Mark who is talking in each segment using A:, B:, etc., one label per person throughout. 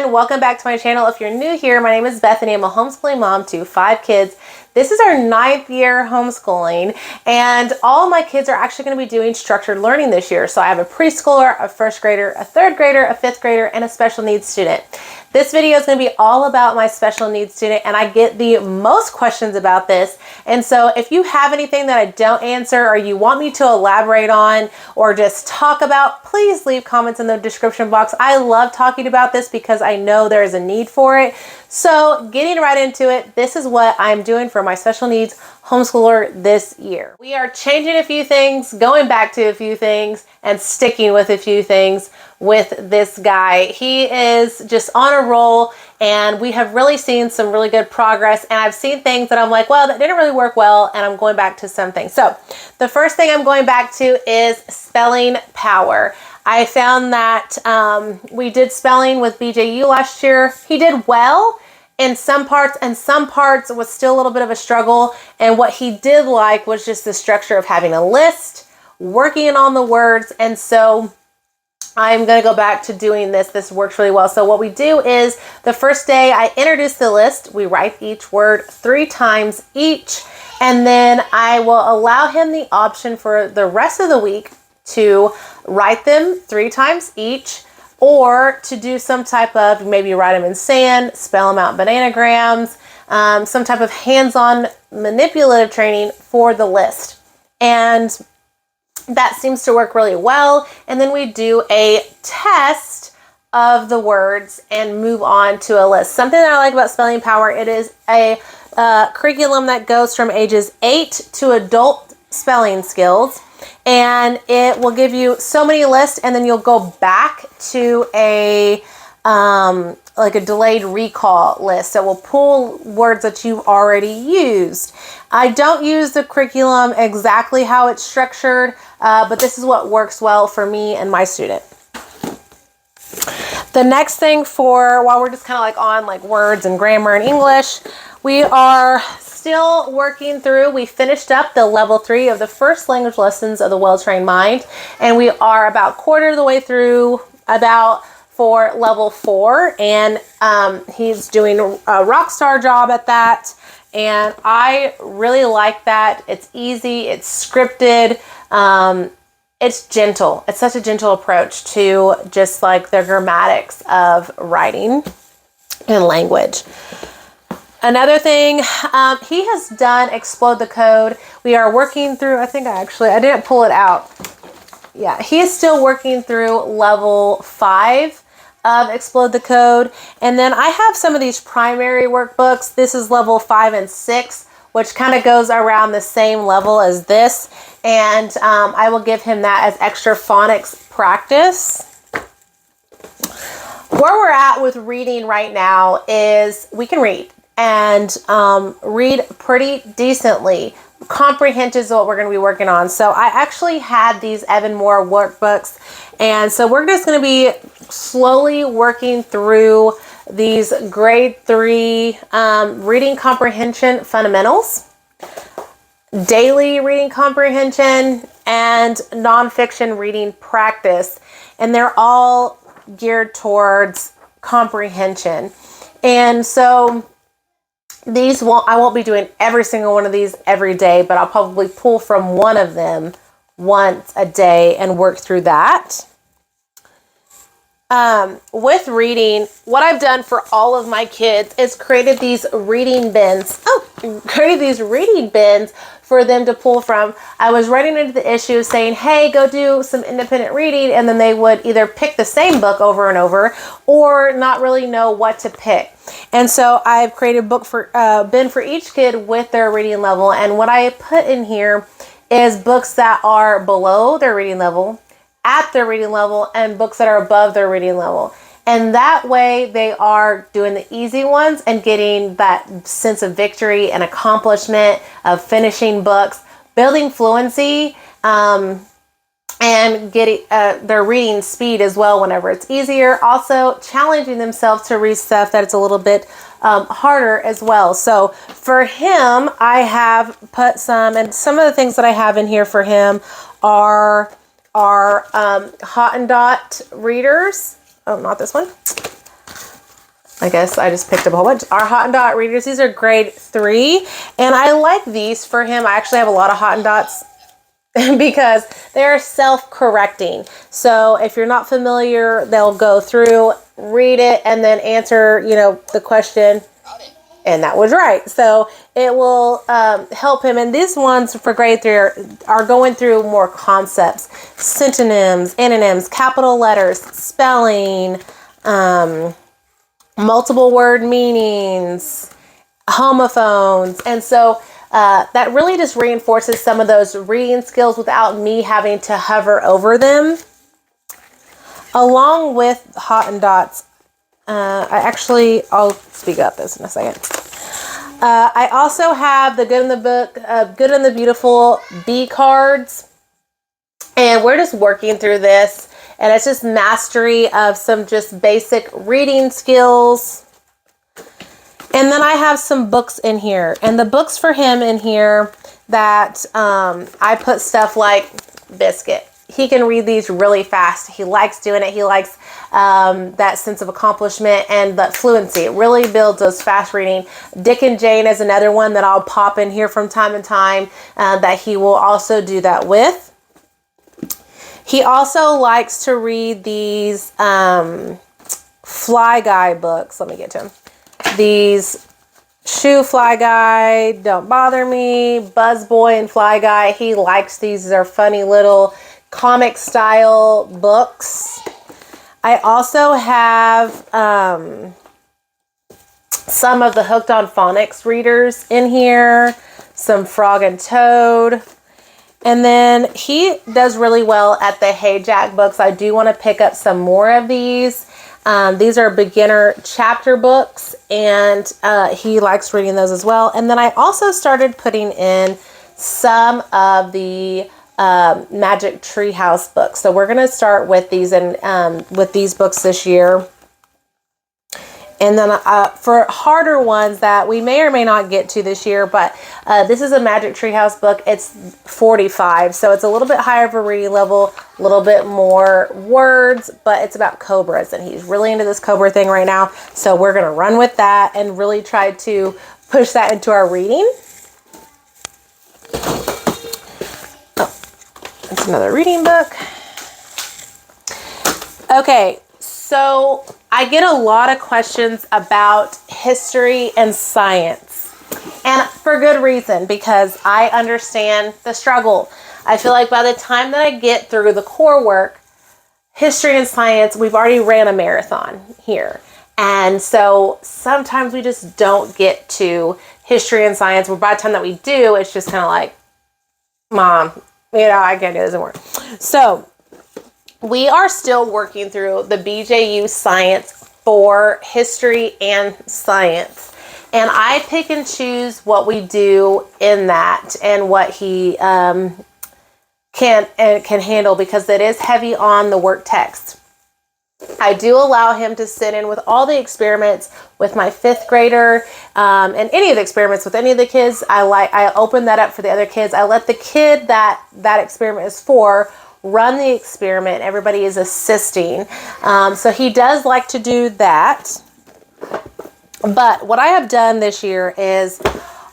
A: everyone, welcome back to my channel. If you're new here, my name is Bethany. I'm a homeschooling mom to 5 kids. This is our 9th year homeschooling, and all of my kids are actually going to be doing structured learning this year. So I have a preschooler, a 1st grader, a 3rd grader, a 5th grader, and a special needs student. This video is going to be all about my special needs student, and I get the most questions about this. And so if you have anything that I don't answer or you want me to elaborate on or just talk about, please leave comments in the description box. I love talking about this because I know there is a need for it. So getting right into it, this is what I'm doing for my special needs homeschooler this year. We are changing a few things, going back to a few things, and sticking with a few things with this guy. He is just on a roll, and we have really seen some really good progress, and I've seen things that I'm like, well, that didn't really work well, and I'm going back to some things. So the first thing I'm going back to is spelling power. I found that we did spelling with BJU last year. He did well in some parts, and some parts was still a little bit of a struggle. And what he did like was just the structure of having a list, working on the words. And so I'm going to go back to doing this. This works really well. So what we do is the first day I introduce the list. We write each word 3 times each. And then I will allow him the option for the rest of the week to write them 3 times each, or to do some type of, maybe write them in sand, spell them out bananagrams, some type of hands-on manipulative training for the list. And that seems to work really well. And then we do a test of the words and move on to a list. Something that I like about Spelling Power, it is a curriculum that goes from ages 8 to adult spelling skills. And it will give you so many lists, and then you'll go back to a like a delayed recall list that will pull words that you've already used. I don't use the curriculum exactly how it's structured, but this is what works well for me and my student. The next thing, for while we're just kind of like on like words and grammar and English, we are still working through. We finished up the level 3 of the first language lessons of the Well-Trained Mind, and we are about quarter of the way through for level 4, and he's doing a rock star job at that, and I really like that. It's easy, it's scripted, it's gentle. It's such a gentle approach to just like the grammatics of writing and language. Another thing, he has done Explode the Code. We are working through, I didn't pull it out. Yeah, he is still working through level 5 of Explode the Code. And then I have some of these primary workbooks. This is level 5 and 6, which kind of goes around the same level as this. And I will give him that as extra phonics practice. Where we're at with reading right now is we can read. And read pretty decently. Comprehension is what we're going to be working on. So I actually had these Evan Moore workbooks, and so we're just going to be slowly working through these grade 3 reading comprehension fundamentals, daily reading comprehension, and nonfiction reading practice, and they're all geared towards comprehension. And so I won't be doing every single one of these every day, but I'll probably pull from one of them once a day and work through that. With reading, what I've done for all of my kids is created these reading bins. For them to pull from. I was running into the issue saying, hey, go do some independent reading, and then they would either pick the same book over and over or not really know what to pick. And so I've created a bin for each kid with their reading level, and what I put in here is books that are below their reading level, at their reading level, and books that are above their reading level. And that way they are doing the easy ones and getting that sense of victory and accomplishment of finishing books, building fluency, and getting their reading speed as well whenever it's easier. Also challenging themselves to read stuff that it's a little bit harder as well. So for him, I have put some of the things that I have in here for him are Hot and Dot readers. Oh, not this one. I guess I just picked up a whole bunch. Our Hot and Dot readers, these are grade 3. And I like these for him. I actually have a lot of Hot and Dots because they're self-correcting. So if you're not familiar, they'll go through, read it, and then answer, the question. And that was right. So it will help him. And these ones for grade 3 are going through more concepts, synonyms, antonyms, capital letters, spelling, multiple word meanings, homophones. And so that really just reinforces some of those reading skills without me having to hover over them. Along with Hot and Dots, I'll speak up this in a second. I also have the Good and the Beautiful B cards. And we're just working through this. And it's just mastery of some just basic reading skills. And then I have some books in here. And the books for him in here that I put stuff like Biscuit. He can read these really fast. He likes doing it. He likes that sense of accomplishment and that fluency. It really builds those fast reading. Dick and Jane is another one that I'll pop in here from time to time that he will also do that with. He also likes to read these Fly Guy books. Let me get to them. These Shoe Fly Guy, Don't Bother Me, Buzz Boy and Fly Guy. He likes these. These are funny little comic style books. I also have some of the Hooked on Phonics readers in here. Some Frog and Toad. And then he does really well at the Hey Jack books. I do want to pick up some more of these. These are beginner chapter books, and he likes reading those as well. And then I also started putting in some of the Magic Treehouse books. So we're going to start with these and with these books this year. And then for harder ones that we may or may not get to this year, but this is a Magic Treehouse book. It's 45, so it's a little bit higher of a reading level, a little bit more words, but it's about cobras, and he's really into this cobra thing right now. So we're going to run with that and really try to push that into our reading. Oh, that's another reading book. Okay, so I get a lot of questions about history and science, and for good reason, because I understand the struggle. I feel like by the time that I get through the core work, history and science, we've already ran a marathon here. And so sometimes we just don't get to history and science, where by the time that we do, it's just kind of like, Mom, I can't do this anymore. So we are still working through the BJU Science for history and science. And I pick and choose what we do in that and what he can handle, because it is heavy on the work text. I do allow him to sit in with all the experiments with my 5th grader and any of the experiments with any of the kids. I open that up for the other kids. I let the kid that experiment is for run the experiment. Everybody is assisting. So he does like to do that. But what I have done this year is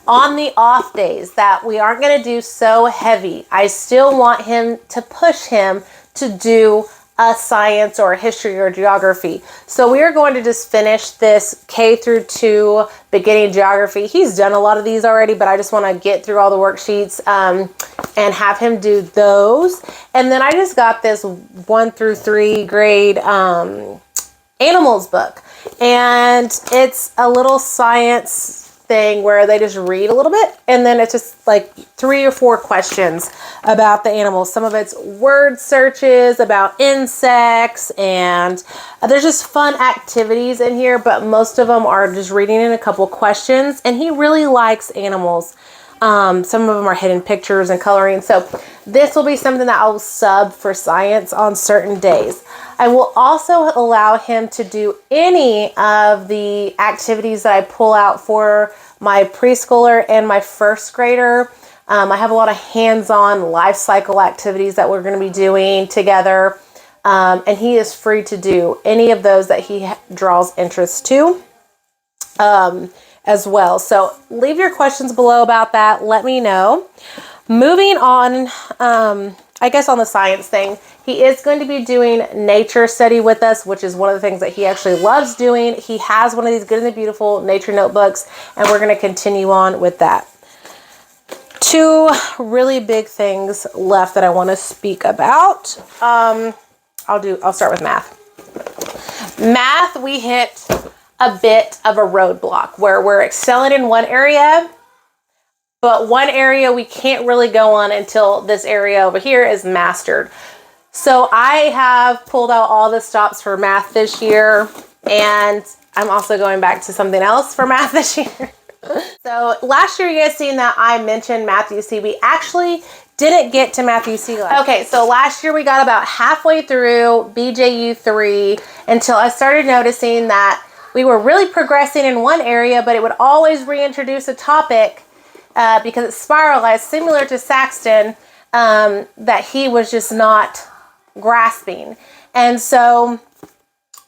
A: on the off days that we aren't going to do so heavy, I still want him to push him to do a science or a history or geography. So we are going to just finish this K through 2 beginning geography. He's done a lot of these already, but I just want to get through all the worksheets and have him do those. And then I just got this 1 through 3 grade animals book. And it's a little science thing where they just read a little bit, and then it's just like 3 or 4 questions about the animals. Some of it's word searches about insects, and there's just fun activities in here, but most of them are just reading in a couple questions. And he really likes animals. Some of them are hidden pictures and coloring. So this will be something that I'll sub for science on certain days. I will also allow him to do any of the activities that I pull out for my preschooler and my 1st grader. I have a lot of hands-on life cycle activities that we're going to be doing together. And he is free to do any of those that he draws interest to. as well. So leave your questions below about that. Let me know. Moving on, I guess on the science thing, he is going to be doing nature study with us, which is one of the things that he actually loves doing. He has one of these Good and the Beautiful nature notebooks, and we're going to continue on with that. Two really big things left that I want to speak about. I'll start with math. Math, we hit a bit of a roadblock where we're excelling in one area, but one area we can't really go on until this area over here is mastered. So I have pulled out all the stops for math this year, and I'm also going back to something else for math this year. So last year you guys seen that I mentioned Matthew C. We actually didn't get to Matthew C. Okay, so last year we got about halfway through BJU 3 until I started noticing that we were really progressing in one area, but it would always reintroduce a topic because it spiralized, similar to Saxton, that he was just not grasping. And so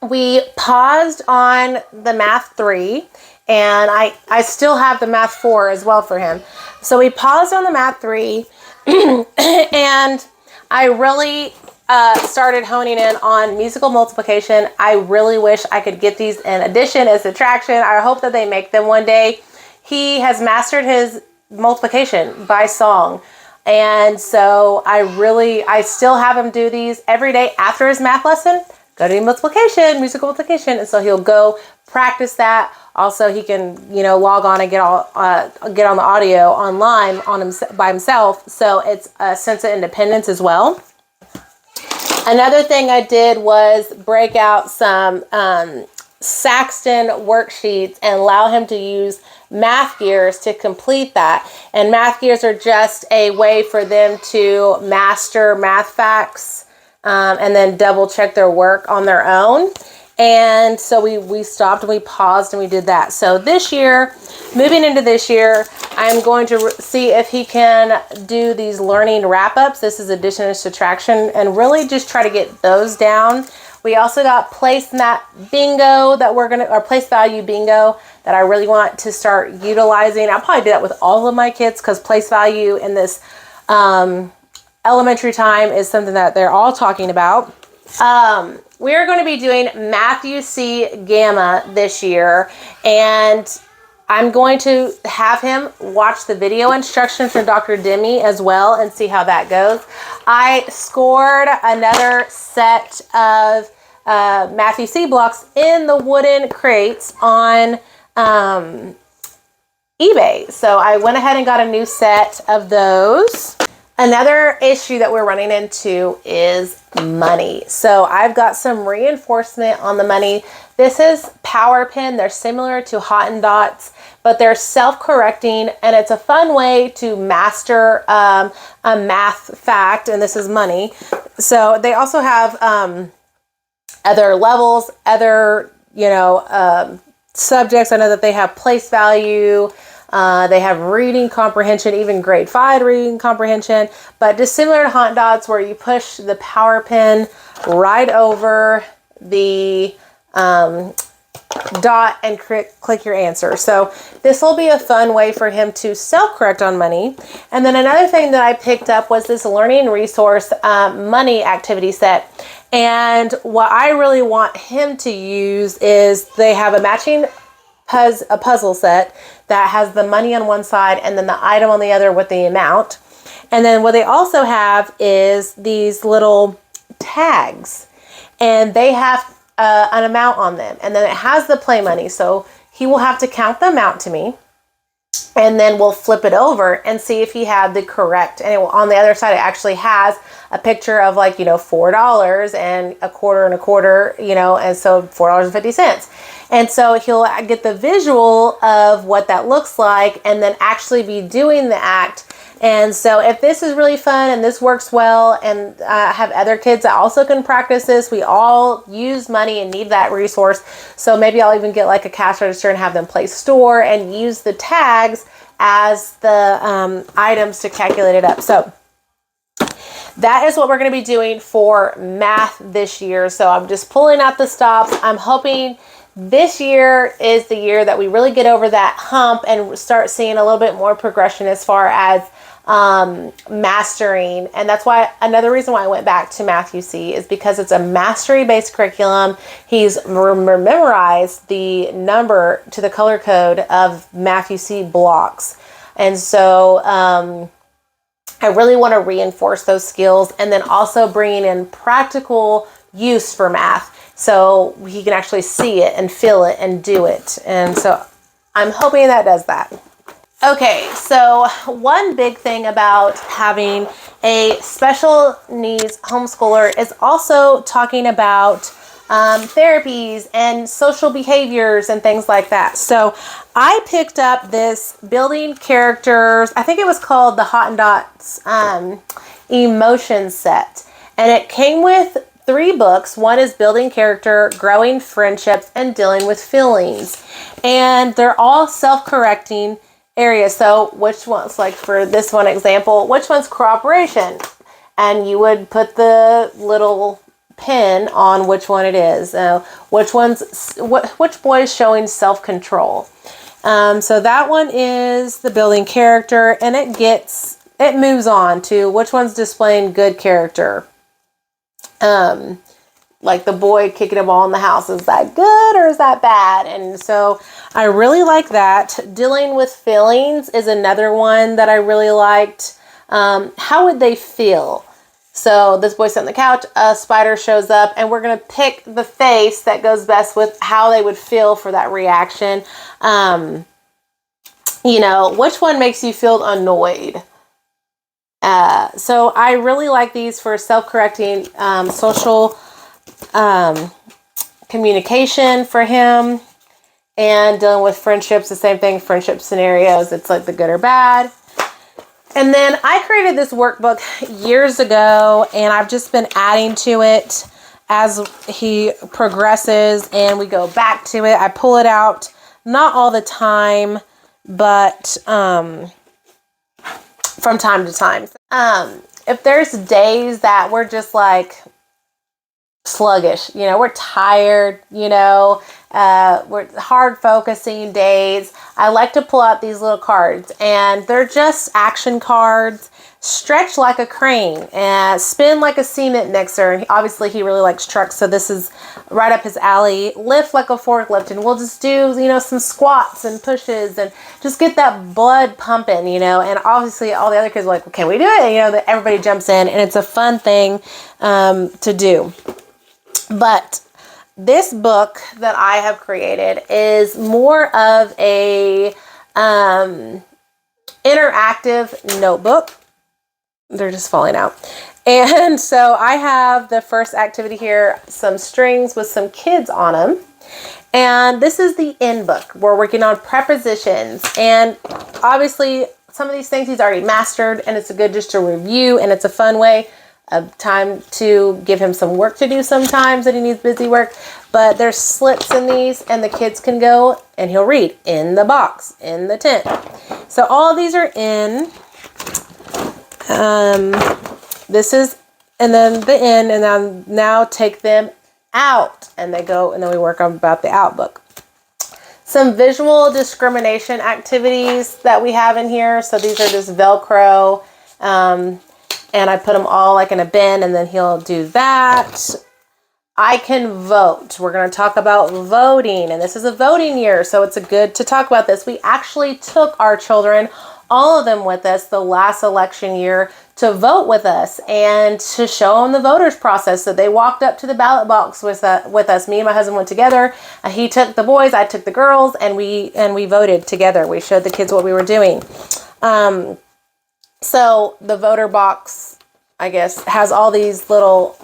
A: we paused on the math 3, and I still have the math 4 as well for him. So we paused on the math 3, and I really started honing in on musical multiplication. I really wish I could get these in addition and subtraction. I hope that they make them one day. He has mastered his multiplication by song. And so I still have him do these every day after his math lesson. Go to multiplication, musical multiplication. And so he'll go practice that. Also, he can, log on and get on the audio online by himself. So it's a sense of independence as well. Another thing I did was break out some Saxton worksheets and allow him to use math gears to complete that. And math gears are just a way for them to master math facts and then double check their work on their own. And so we stopped and we paused and we did that. So this year, moving into this year, I'm going to see if he can do these learning wrap-ups. This is addition and subtraction, and really just try to get those down. We also got place mat bingo or place value bingo that I really want to start utilizing. I'll probably do that with all of my kids because place value in this elementary time is something that they're all talking about. We are going to be doing Matthew C. Gamma this year, and I'm going to have him watch the video instructions from Dr. Demi as well and see how that goes. I scored another set of Matthew C. blocks in the wooden crates on eBay. So I went ahead and got a new set of those. Another issue that we're running into is money. So I've got some reinforcement on the money. This is Power Pen. They're similar to Hot and Dots, but they're self-correcting, and it's a fun way to master a math fact, and this is money. So they also have other levels, other subjects. I know that they have place value. They have reading comprehension, even grade 5 reading comprehension, but just similar to Hot Dots where you push the Power Pen right over the dot and click your answer. So this will be a fun way for him to self-correct on money. And then another thing that I picked up was this learning resource money activity set. And what I really want him to use is they have a matching puzzle set that has the money on one side and then the item on the other with the amount. And then what they also have is these little tags, and they have an amount on them, and then it has the play money. So he will have to count the amount to me, and then we'll flip it over and see if he had the correct, and it will, on the other side, it actually has a picture of $4 and a quarter, and so $4.50. And so he'll get the visual of what that looks like and then actually be doing the act. And so if this is really fun and this works well, and I have other kids that also can practice this, we all use money and need that resource. So maybe I'll even get like a cash register and have them play store and use the tags as the items to calculate it up. So that is what we're going to be doing for math this year. So I'm just pulling out the stops. I'm hoping this year is the year that we really get over that hump and start seeing a little bit more progression as far as mastering. And that's why another reason why I went back to Matthew C is because it's a mastery based curriculum. He's memorized the number to the color code of Matthew C blocks. And so I really want to reinforce those skills, and then also bringing in practical use for math so he can actually see it and feel it and do it. And so I'm hoping that does that. Okay, so one big thing about having a special needs homeschooler is also talking about therapies and social behaviors and things like that. So I picked up this Building Characters, I think it was called the Hottentots emotion set. And it came with 3 books. One is Building Character, Growing Friendships, and Dealing with Feelings. And they're all self-correcting areas. So which one's, like for this one example, which one's cooperation? And you would put the little pin on which one it is. Which boy is showing self-control. So that one is the Building Character, and it moves on to which one's displaying good character. Like the boy kicking a ball in the house, is that good or is that bad? And so I really like that. Dealing with Feelings is another one that I really liked. How would they feel? So this boy sat on the couch, a spider shows up, and we're going to pick the face that goes best with how they would feel for that reaction. Which one makes you feel annoyed? So I really like these for self-correcting social communication for him, and dealing with friendships, the same thing, friendship scenarios. It's like the good or bad. And then I created this workbook years ago, and I've just been adding to it as he progresses, and we go back to it. I pull it out, not all the time, but from time to time. If there's days that we're just like sluggish, we're tired, we're hard focusing days, I like to pull out these little cards, and they're just action cards. Stretch like a crane and spin like a cement mixer. And obviously he really likes trucks, so this is right up his alley. Lift like a forklift, and we'll just do, some squats and pushes and just get that blood pumping, and obviously all the other kids are like, well, can we do it? That everybody jumps in, and it's a fun thing to do. But this book that I have created is more of a interactive notebook. They're just falling out. And so I have the first activity here, some strings with some kids on them. And this is the end book. We're working on prepositions. And obviously some of these things he's already mastered, and it's good just to review, and it's a fun way of time to give him some work to do sometimes that he needs busy work. But there's slips in these, and the kids can go and he'll read in the box, in the tent. So all of these are in. This is, and then the in, and then now take them out, and they go, and then we work on about the out book. Some visual discrimination activities that we have in here. So these are just Velcro, and I put them all like in a bin, and then he'll do that. I can vote. We're going to talk about voting, and this is a voting year, so it's good to talk about this. We actually took our children, all of them with us, the last election year, to vote with us and to show them the voters process. So they walked up to the ballot box with us. Me and my husband went together. He took the boys, I took the girls, and we voted together. We showed the kids what we were doing. So the voter box, I guess, has all these little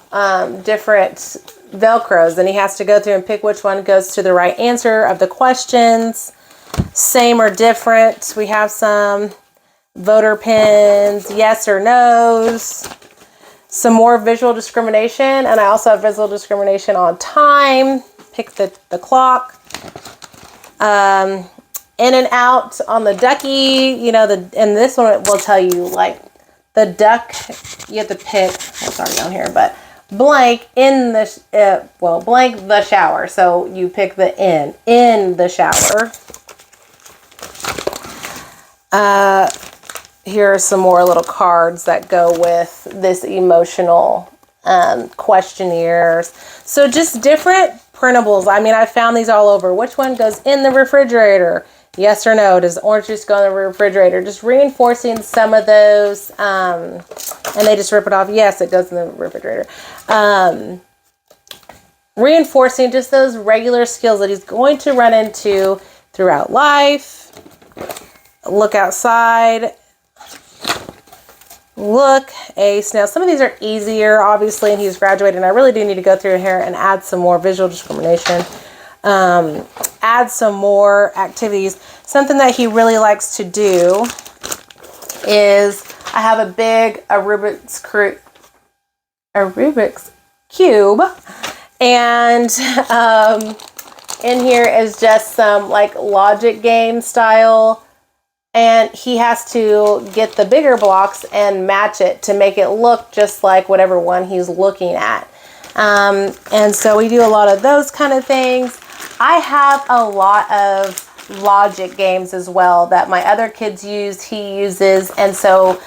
A: different Velcros, and he has to go through and pick which one goes to the right answer of the questions. Same or different. We have some voter pins, yes or no's. Some more visual discrimination, and I also have visual discrimination on time. Pick the clock. In and out on the ducky, and this one will tell you, like, the duck, you have to pick, it's already on here, but blank in the, blank the shower. So you pick the in the shower. Here are some more little cards that go with this emotional questionnaires. So just different printables. I mean, I found these all over. Which one goes in the refrigerator? Yes or no? Does orange juice go in the refrigerator? Just reinforcing some of those. And they just rip it off. Yes, it goes in the refrigerator. Reinforcing just those regular skills that he's going to run into throughout life. Look outside. Look a snail. Some of these are easier, obviously, and he's graduated. And I really do need to go through here and add some more visual discrimination. Add some more activities. Something that he really likes to do is I have a Rubik's Cube. And in here is just some like logic game style. And he has to get the bigger blocks and match it to make it look just like whatever one he's looking at. And so we do a lot of those kind of things. I have a lot of logic games as well that my other kids use, he uses. And so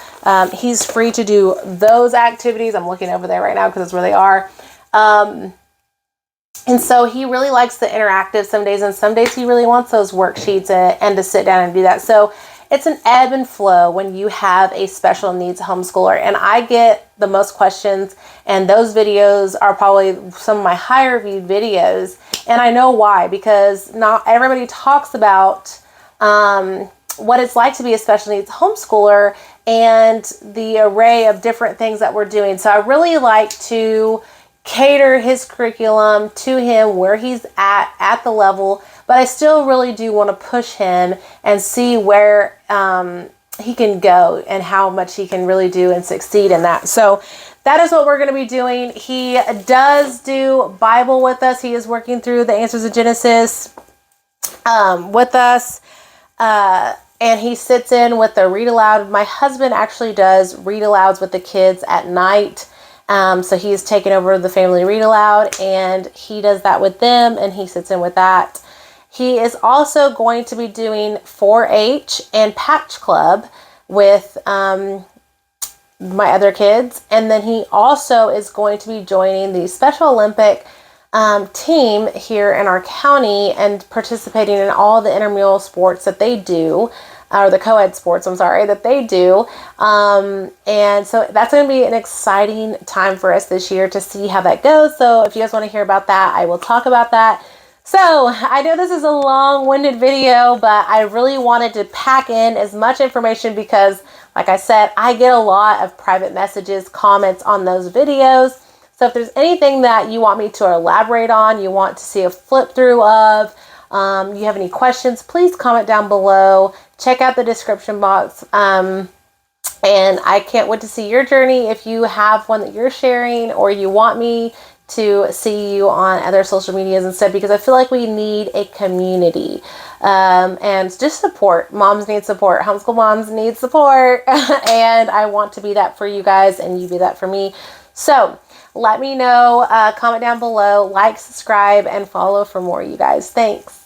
A: he's free to do those activities. I'm looking over there right now because that's where they are. And so he really likes the interactive some days, and some days he really wants those worksheets and to sit down and do that. So it's an ebb and flow when you have a special needs homeschooler. And I get the most questions, and those videos are probably some of my higher viewed videos. And I know why, because not everybody talks about what it's like to be a special needs homeschooler and the array of different things that we're doing. So I really like to cater his curriculum to him where he's at the level, but I still really do want to push him and see where he can go and how much he can really do and succeed in that. So that is what we're going to be doing. He does do Bible with us. He is working through the answers of Genesis with us. And he sits in with the read aloud. My husband actually does read alouds with the kids at night. So he's taken over the family read aloud, and he does that with them, and he sits in with that. He is also going to be doing 4-H and Patch Club with my other kids. And then he also is going to be joining the Special Olympic team here in our county and participating in all the intramural sports that they do. Or the co-ed sports, that they do. And so that's going to be an exciting time for us this year to see how that goes. So if you guys want to hear about that, I will talk about that. So I know this is a long-winded video, but I really wanted to pack in as much information because, like I said, I get a lot of private messages, comments on those videos. So if there's anything that you want me to elaborate on, you want to see a flip through of, you have any questions, please comment down below. Check out the description box. And I can't wait to see your journey. If you have one that you're sharing or you want me to see you on other social medias instead, because I feel like we need a community and just support. Moms need support. Homeschool moms need support. And I want to be that for you guys, and you be that for me. So let me know, comment down below, like, subscribe, and follow for more, you guys. Thanks.